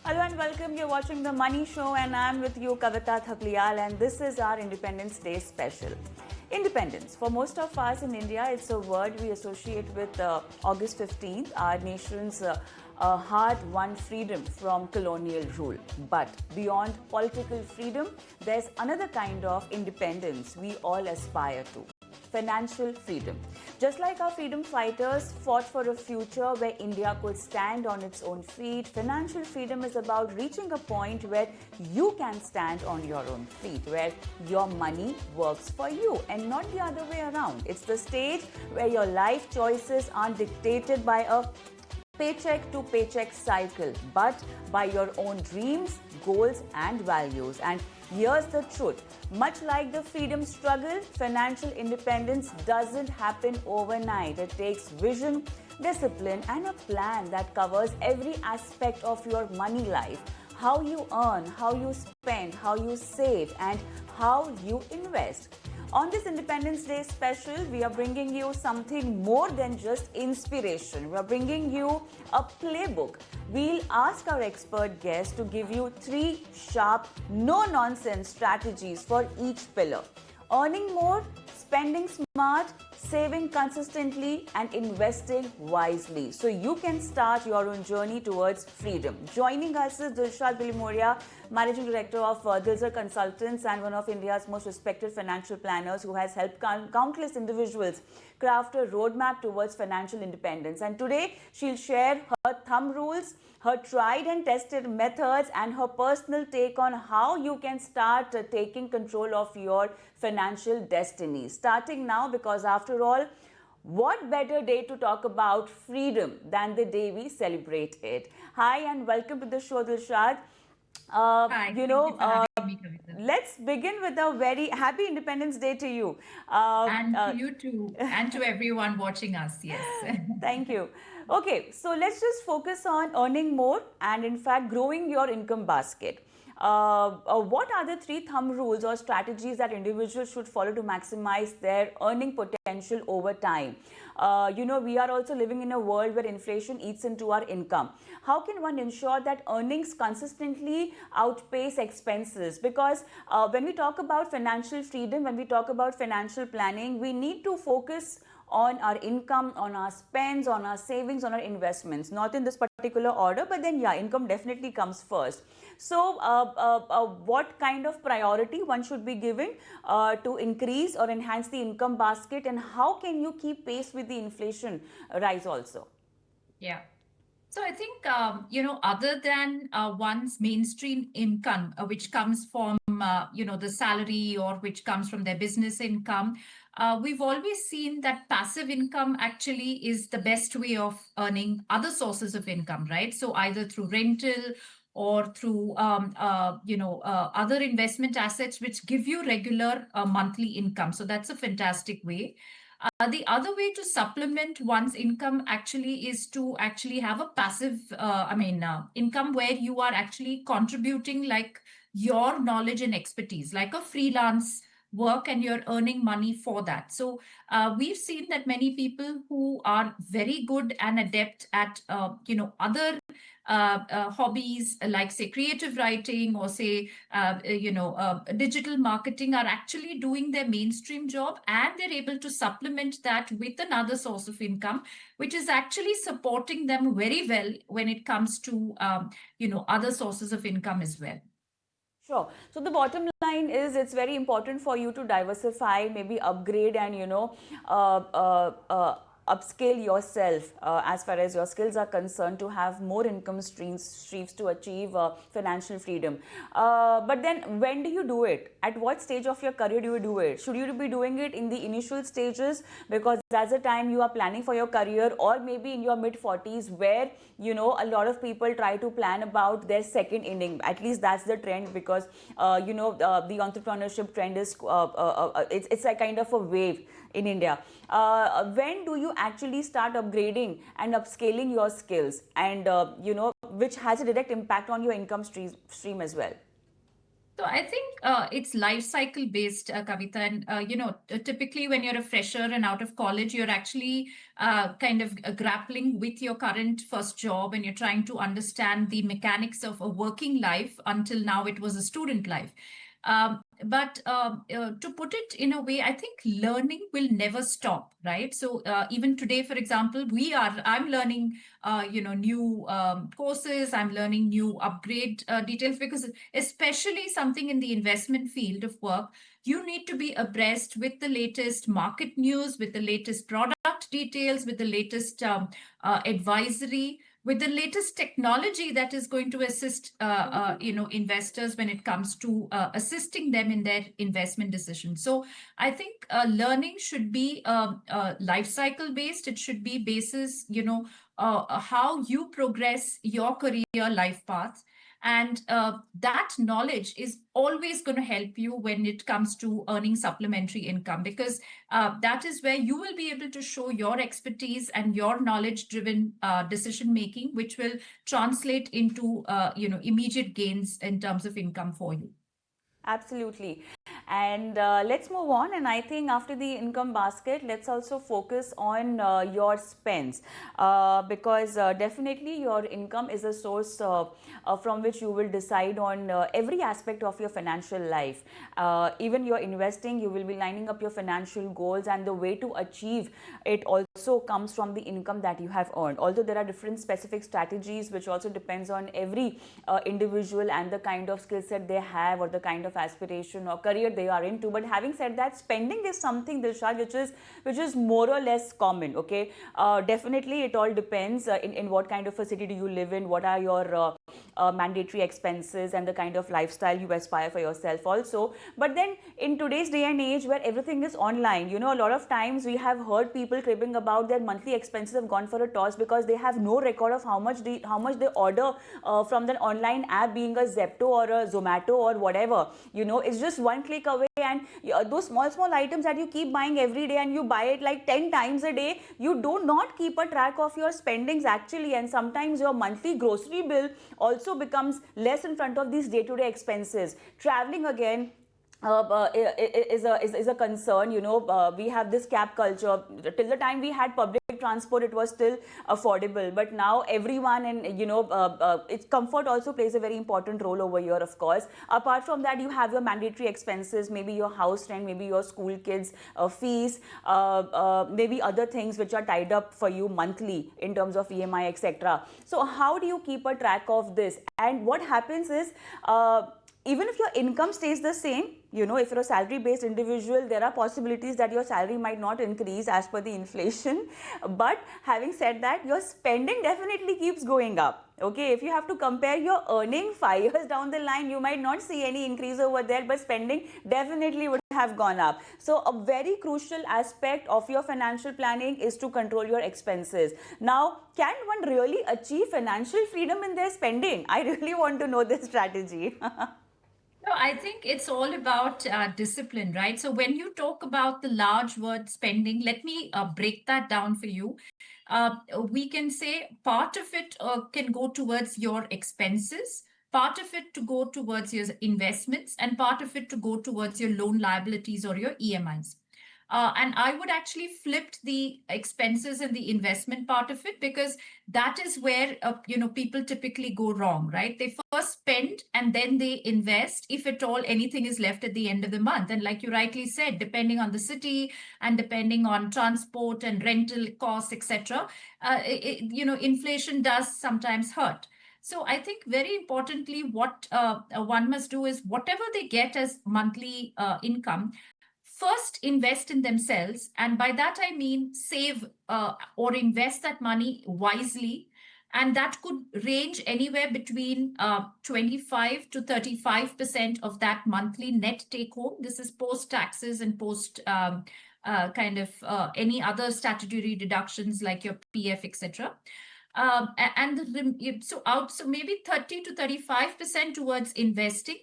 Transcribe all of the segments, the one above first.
Hello and welcome. You're watching The Money Show and I'm with you, Kavita Thapliyal, and this is our Independence Day special. Independence. For most of us in India, it's a word we associate with August 15th, our nation's hard-won freedom from colonial rule. But beyond political freedom, there's another kind of independence we all aspire to. Financial freedom. Just like our freedom fighters fought for a future where India could stand on its own feet, financial freedom is about reaching a point where you can stand on your own feet, where your money works for you and not the other way around. It's the stage where your life choices aren't dictated by a paycheck to paycheck cycle, but by your own dreams, goals, and values. And here's the truth: much like the freedom struggle, financial independence doesn't happen overnight. It takes vision, discipline, and a plan that covers every aspect of your money life: how you earn, how you spend, how you save, and how you invest. On this Independence Day special, we are bringing you something more than just inspiration. We are bringing you a playbook. We'll ask our expert guests to give you 3 sharp, no-nonsense strategies for each pillar: earning more, spending smart, saving consistently, and investing wisely, so you can start your own journey towards freedom. Joining us is Dilshad Bilimoria, Managing Director of Dilshad Consultants and one of India's most respected financial planners, who has helped countless individuals craft a roadmap towards financial independence. And today she'll share her thumb rules, her tried and tested methods, and her personal take on how you can start taking control of your financial destiny. Starting now, because after all, what better day to talk about freedom than the day we celebrate it? Hi and welcome to the show, Dilshad. Hi, thank you for having me, Kavita. Let's begin with a very happy Independence Day to you. And to you too, and to everyone watching us, yes. Thank you. Okay, so let's just focus on earning more and, in fact, growing your income basket. What are the 3 thumb rules or strategies that individuals should follow to maximize their earning potential over time? We are also living in a world where inflation eats into our income. How can one ensure that earnings consistently outpace expenses? Because when we talk about financial freedom, when we talk about financial planning, we need to focus on our income, on our spends, on our savings, on our investments. Not in this particular order, but then yeah, income definitely comes first. So what kind of priority one should be giving to increase or enhance the income basket, and how can you keep pace with the inflation rise also? Yeah. So I think, other than one's mainstream income, which comes from, the salary or which comes from their business income, we've always seen that passive income actually is the best way of earning other sources of income, right? So either through rental or through, other investment assets which give you regular monthly income. So that's a fantastic way. The other way to supplement one's income actually is to actually have a passive, income where you are actually contributing like your knowledge and expertise, like a freelance work, and you're earning money for that. So we've seen that many people who are very good and adept at, other hobbies, like say creative writing or say digital marketing, are actually doing their mainstream job, and they're able to supplement that with another source of income, which is actually supporting them very well when it comes to other sources of income as well. Sure. So the bottom line is it's very important for you to diversify, maybe upgrade and, uh, uh, uh, upscale yourself as far as your skills are concerned, to have more income streams to achieve financial freedom. But then when do you do it? At what stage of your career do you do it? Should you be doing it in the initial stages, because that's the time you are planning for your career, or maybe in your mid 40s, where a lot of people try to plan about their second inning? At least that's the trend, because the entrepreneurship trend is it's a kind of a wave in India. When do you actually start upgrading and upscaling your skills, and which has a direct impact on your income stream as well? So I think it's life cycle based, Kavita. And, typically when you're a fresher and out of college, you're actually kind of grappling with your current first job and you're trying to understand the mechanics of a working life. Until now, it was a student life. But to put it in a way, I think learning will never stop, right? So even today, for example, I'm learning, new courses. I'm learning new upgrade details because especially something in the investment field of work, you need to be abreast with the latest market news, with the latest product details, with the latest advisory, with the latest technology that is going to assist investors when it comes to assisting them in their investment decisions. So I think learning should be life cycle based. It should be basis, how you progress your career life path. And that knowledge is always going to help you when it comes to earning supplementary income, because that is where you will be able to show your expertise and your knowledge driven decision making, which will translate into immediate gains in terms of income for you. Absolutely. And let's move on. And I think after the income basket, let's also focus on your spends, because definitely your income is a source from which you will decide on every aspect of your financial life. Even your investing, you will be lining up your financial goals, and the way to achieve it also comes from the income that you have earned. Although there are different specific strategies, which also depends on every individual and the kind of skill set they have or the kind of aspiration or career they are into. But having said that, spending is something, Dilshad, which is more or less common. Okay, definitely it all depends in what kind of a city do you live in, what are your mandatory expenses, and the kind of lifestyle you aspire for yourself also. But then in today's day and age where everything is online, a lot of times we have heard people cribbing about their monthly expenses have gone for a toss because they have no record of how much they order from the online app, being a Zepto or a Zomato or whatever. It's just one click away, and those small items that you keep buying every day and you buy it like 10 times a day, you do not keep a track of your spendings actually. And sometimes your monthly grocery bill also becomes less in front of these day-to-day expenses. Traveling again is a concern. We have this cab culture. Till the time we had public transport, it was still affordable, but now everyone, and its comfort also plays a very important role over here, of course. Apart from that, you have your mandatory expenses, maybe your house rent, maybe your school kids fees, maybe other things which are tied up for you monthly in terms of EMI, etc. So how do you keep a track of this? And what happens is, even if your income stays the same, if you're a salary based individual, there are possibilities that your salary might not increase as per the inflation. But having said that, your spending definitely keeps going up. Okay, if you have to compare your earning 5 years down the line, you might not see any increase over there, but spending definitely would have gone up. So a very crucial aspect of your financial planning is to control your expenses. Now, can one really achieve financial freedom in their spending? I really want to know this strategy. No, I think it's all about discipline, right? So when you talk about the large word spending, let me break that down for you. We can say part of it can go towards your expenses, part of it to go towards your investments, and part of it to go towards your loan liabilities or your EMIs. And I would actually flip the expenses and the investment part of it, because that is where people typically go wrong, right? They first spend and then they invest, if at all anything is left at the end of the month. And like you rightly said, depending on the city and depending on transport and rental costs, etc., inflation does sometimes hurt. So I think very importantly, what one must do is whatever they get as monthly income, first invest in themselves. And by that, I mean save or invest that money wisely. And that could range anywhere between 25 to 35% of that monthly net take home. This is post taxes and post any other statutory deductions like your PF, etc. So maybe 30 to 35% towards investing,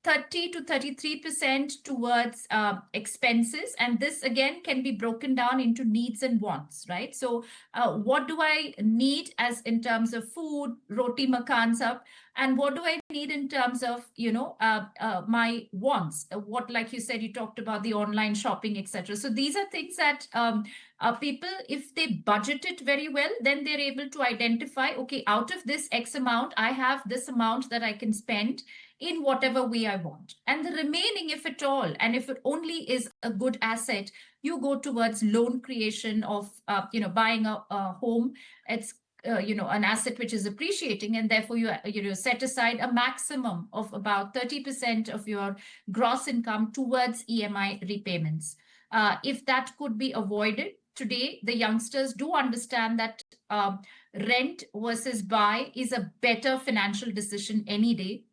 30 to 33% towards expenses. And this again can be broken down into needs and wants, right? So what do I need as in terms of food, roti makan sab, and what do I need in terms of, my wants? What, like you said, you talked about the online shopping, etc. So these are things that people, if they budget it very well, then they're able to identify, okay, out of this X amount, I have this amount that I can spend in whatever way I want. And the remaining, if at all, and if it only is a good asset, you go towards loan creation of, buying a home. It's an asset which is appreciating, and therefore you set aside a maximum of about 30% of your gross income towards EMI repayments. If that could be avoided, today the youngsters do understand that rent versus buy is a better financial decision any day.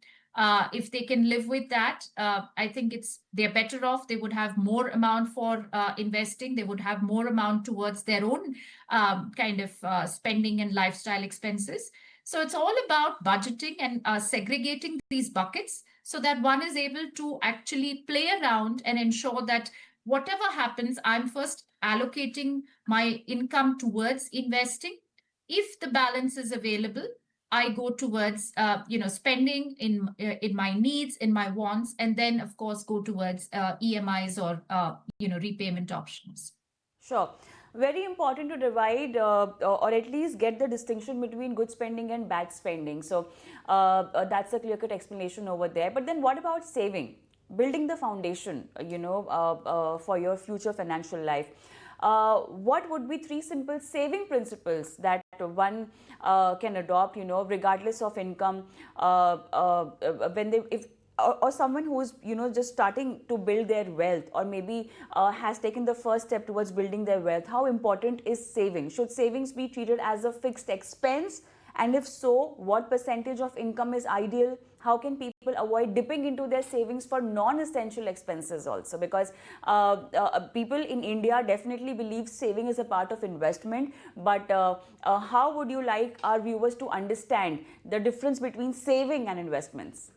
If they can live with that, I think they're better off. They would have more amount for investing. They would have more amount towards their own kind of spending and lifestyle expenses. So it's all about budgeting and segregating these buckets so that one is able to actually play around and ensure that whatever happens, I'm first allocating my income towards investing. If the balance is available, I go towards, spending in my needs, in my wants, and then of course go towards EMIs or repayment options. Sure. Very important to divide or at least get the distinction between good spending and bad spending. So that's a clear-cut explanation over there. But then what about saving? Building the foundation, for your future financial life. What would be 3 simple saving principles that one can adopt, regardless of income, when they, if or someone who is just starting to build their wealth, or maybe has taken the first step towards building their wealth? How important is saving? Should savings be treated as a fixed expense, and if so, what percentage of income is ideal? How can people avoid dipping into their savings for non-essential expenses also? Because people in India definitely believe saving is a part of investment, but how would you like our viewers to understand the difference between saving and investments?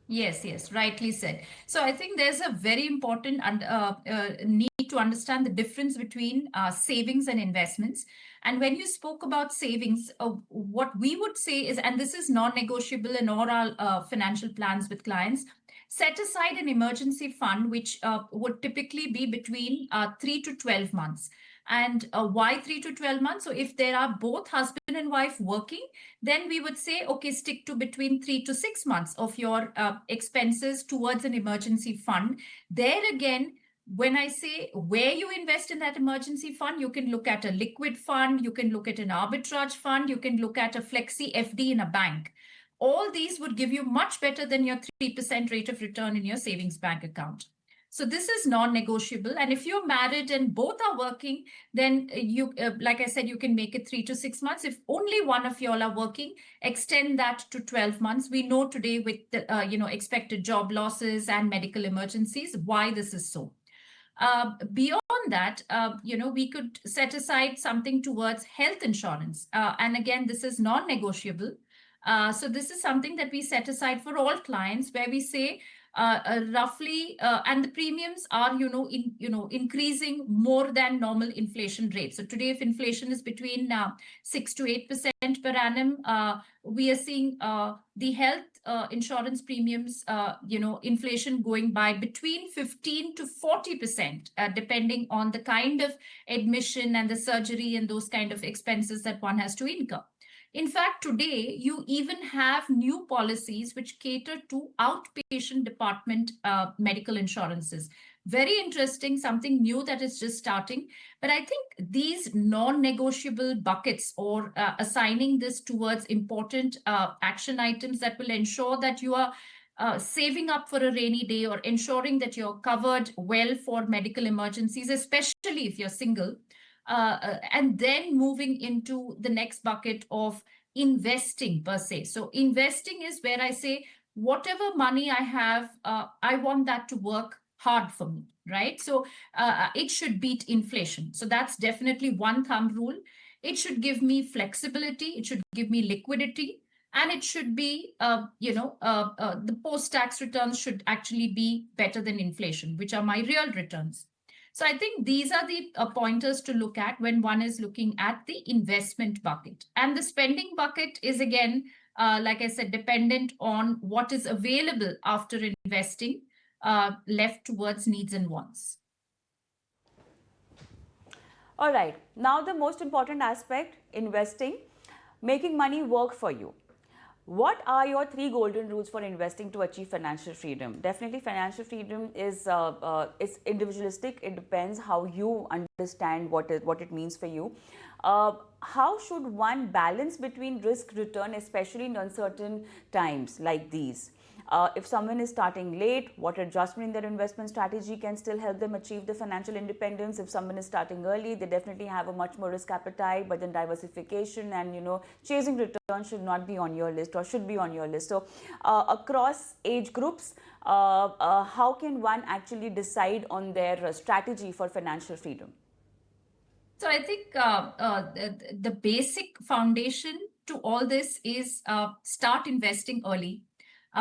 Yes, rightly said. So I think there's a very important need to understand the difference between savings and investments. And when you spoke about savings, what we would say is, and this is non-negotiable in all our financial plans with clients, set aside an emergency fund, which would typically be between 3 to 12 months. And why 3 to 12 months? So if there are both husband and wife working, then we would say, okay, stick to between 3 to 6 months of your expenses towards an emergency fund. There again, when I say where you invest in that emergency fund, you can look at a liquid fund, you can look at an arbitrage fund, you can look at a flexi FD in a bank. All these would give you much better than your 3% rate of return in your savings bank account. So this is non-negotiable. And if you're married and both are working, then you, like I said, you can make it 3 to 6 months. If only one of y'all are working, extend that to 12 months. We know today with the, expected job losses and medical emergencies, why this is so. Beyond that, we could set aside something towards health insurance. And again, this is non-negotiable. So this is something that we set aside for all clients, where we say, roughly, and the premiums are, increasing more than normal inflation rate. So today, if inflation is between 6 to 8% per annum, we are seeing the health insurance premiums, inflation going by between 15 to 40%, depending on the kind of admission and the surgery and those kind of expenses that one has to incur. In fact, today, you even have new policies which cater to outpatient department medical insurances. Very interesting, something new that is just starting. But I think these non-negotiable buckets, or assigning this towards important action items that will ensure that you are saving up for a rainy day, or ensuring that you're covered well for medical emergencies, especially if you're single. And then moving into the next bucket of investing per se. So investing is where I say, whatever money I have, I want that to work hard for me, right? So it should beat inflation. So that's definitely one thumb rule. It should give me flexibility. It should give me liquidity. and it should be, the post-tax returns should actually be better than inflation, which are my real returns. So I think these are the pointers to look at when one is looking at the investment bucket. And the spending bucket is, again, like I said, dependent on what is available after investing, left towards needs and wants. All right, now the most important aspect, investing, making money work for you. What are your 3 golden rules for investing to achieve financial freedom? Definitely, financial freedom is individualistic. It depends how you understand what it means for you. How should one balance between risk return, especially in uncertain times like these? If someone is starting late, what adjustment in their investment strategy can still help them achieve the financial independence? If someone is starting early, they definitely have a much more risk appetite, but then diversification and chasing returns should not be on your list or should be on your list. So across age groups, how can one actually decide on their strategy for financial freedom? So I think the basic foundation to all this is start investing early.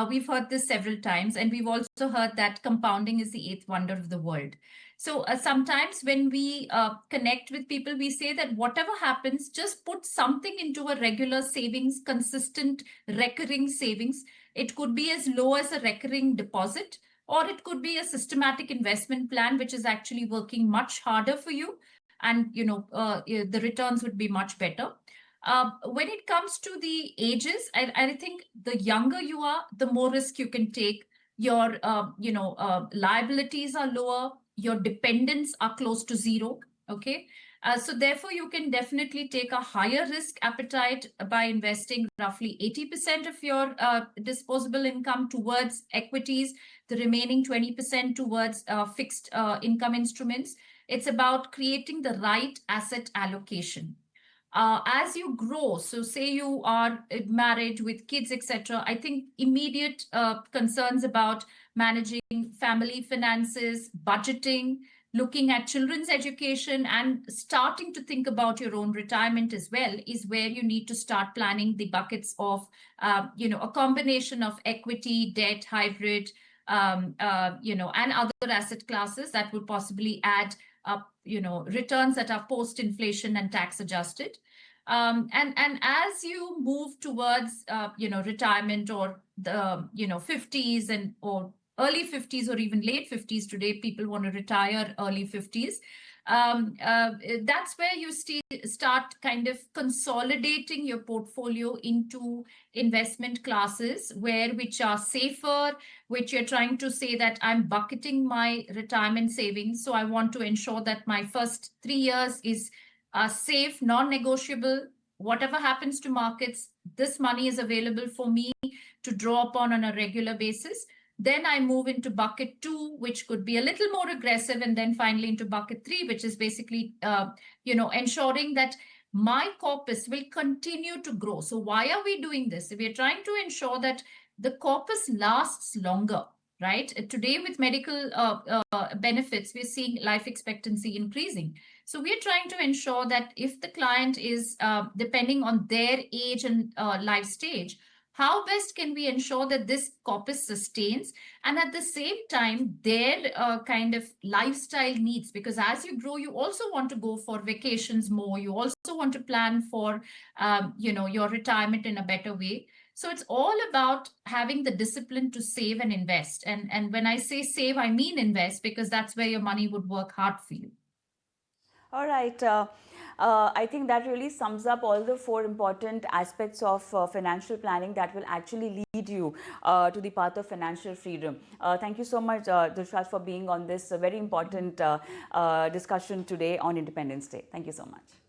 We've heard this several times, and we've also heard that compounding is the eighth wonder of the world. So sometimes when we connect with people, we say that whatever happens, just put something into a regular savings, consistent, recurring savings. It could be as low as a recurring deposit, or it could be a systematic investment plan, which is actually working much harder for you. And the returns would be much better. When it comes to the ages, I think the younger you are, the more risk you can take. Your liabilities are lower, your dependents are close to zero. Okay. So therefore, you can definitely take a higher risk appetite by investing roughly 80% of your disposable income towards equities, the remaining 20% towards fixed income instruments. It's about creating the right asset allocation. As you grow, so say you are married with kids, etc., I think immediate concerns about managing family finances, budgeting, looking at children's education, and starting to think about your own retirement as well is where you need to start planning the buckets of, a combination of equity, debt, hybrid, and other asset classes that would possibly add up, returns that are post-inflation and tax adjusted. And as you move towards, retirement or the, 50s or early 50s or even late 50s, today people want to retire early 50s. That's where you start kind of consolidating your portfolio into investment classes which are safer, which you're trying to say that I'm bucketing my retirement savings. So I want to ensure that my first 3 years is safe, non-negotiable. Whatever happens to markets, this money is available for me to draw upon on a regular basis. Then I move into bucket 2, which could be a little more aggressive, and then finally into bucket 3, which is basically, ensuring that my corpus will continue to grow. So why are we doing this? We are trying to ensure that the corpus lasts longer, right? Today, with medical benefits, we're seeing life expectancy increasing. So we're trying to ensure that if the client is, depending on their age and life stage, how best can we ensure that this corpus sustains, and at the same time their kind of lifestyle needs, because as you grow you also want to go for vacations more, you also want to plan for your retirement in a better way. So it's all about having the discipline to save and invest, and when I say save, I mean invest, because that's where your money would work hard for you. All right. I think that really sums up all the 4 important aspects of financial planning that will actually lead you to the path of financial freedom. Thank you so much, Dilshad, for being on this very important discussion today on Independence Day. Thank you so much.